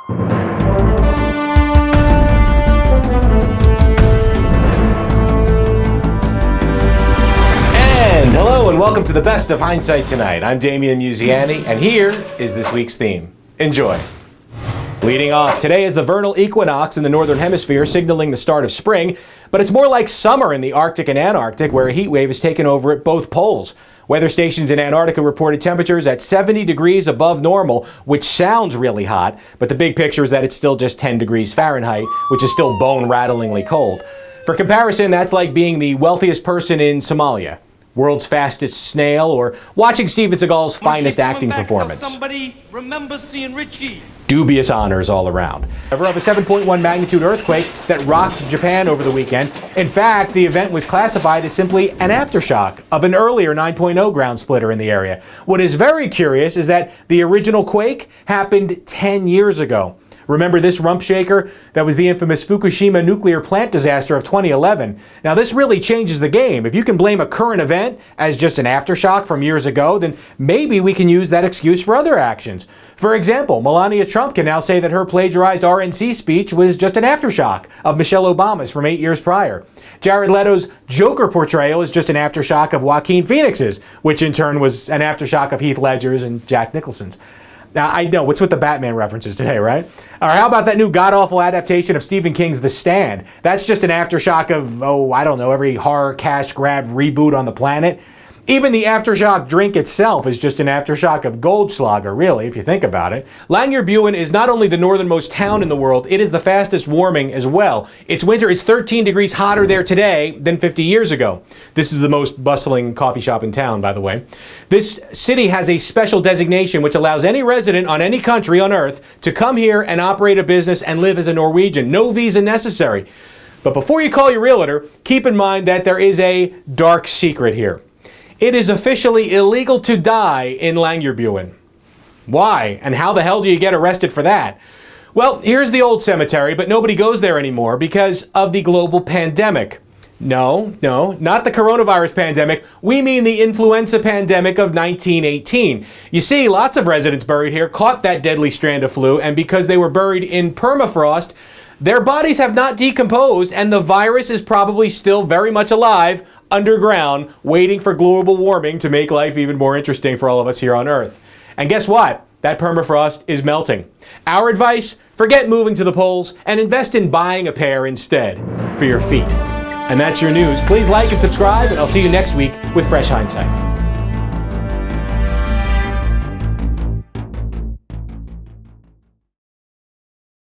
And hello and welcome to the best of Hindsight tonight. I'm Damian Musiani, and here is this week's theme. Enjoy. Leading off, today is the vernal equinox in the northern hemisphere, signaling the start of spring, but it's more like summer in the Arctic and Antarctic, where a heat wave has taken over at both poles. Weather stations in Antarctica reported temperatures at 70 degrees above normal, which sounds really hot, but the big picture is that it's still just 10 degrees Fahrenheit, which is still bone-rattlingly cold. For comparison, that's like being the wealthiest person in Somalia, world's fastest snail, or watching Steven Seagal's finest acting performance. Somebody remembers seeing Richie. Dubious honors all around. Of a 7.1 magnitude earthquake that rocked Japan over the weekend. In fact, the event was classified as simply an aftershock of an earlier 9.0 ground splitter in the area. What is very curious is that the original quake happened 10 years ago. Remember this rump shaker? That was the infamous Fukushima nuclear plant disaster of 2011. Now this really changes the game. If you can blame a current event as just an aftershock from years ago, then maybe we can use that excuse for other actions. For example, Melania Trump can now say that her plagiarized RNC speech was just an aftershock of Michelle Obama's from 8 years prior. Jared Leto's Joker portrayal is just an aftershock of Joaquin Phoenix's, which in turn was an aftershock of Heath Ledger's and Jack Nicholson's. Now, I know, what's with the Batman references today, right? Or how about that new god-awful adaptation of Stephen King's The Stand? That's just an aftershock of, I don't know, every horror cash grab reboot on the planet. Even the aftershock drink itself is just an aftershock of Goldschlager, really, if you think about it. Langerbuin is not only the northernmost town in the world, it is the fastest warming as well. It's winter, it's 13 degrees hotter there today than 50 years ago. This is the most bustling coffee shop in town, by the way. This city has a special designation which allows any resident on any country on earth to come here and operate a business and live as a Norwegian. No visa necessary. But before you call your realtor, keep in mind that there is a dark secret here. It is officially illegal to die in Langerbuin. Why? And how the hell do you get arrested for that? Well, here's the old cemetery, but nobody goes there anymore because of the global pandemic. No, not the coronavirus pandemic. We mean the influenza pandemic of 1918. You see, lots of residents buried here caught that deadly strand of flu, and because they were buried in permafrost, their bodies have not decomposed, and the virus is probably still very much alive underground, waiting for global warming to make life even more interesting for all of us here on Earth. And guess what? That permafrost is melting. Our advice, forget moving to the poles and invest in buying a pair instead for your feet. And that's your news. Please like and subscribe, and I'll see you next week with Fresh Hindsight.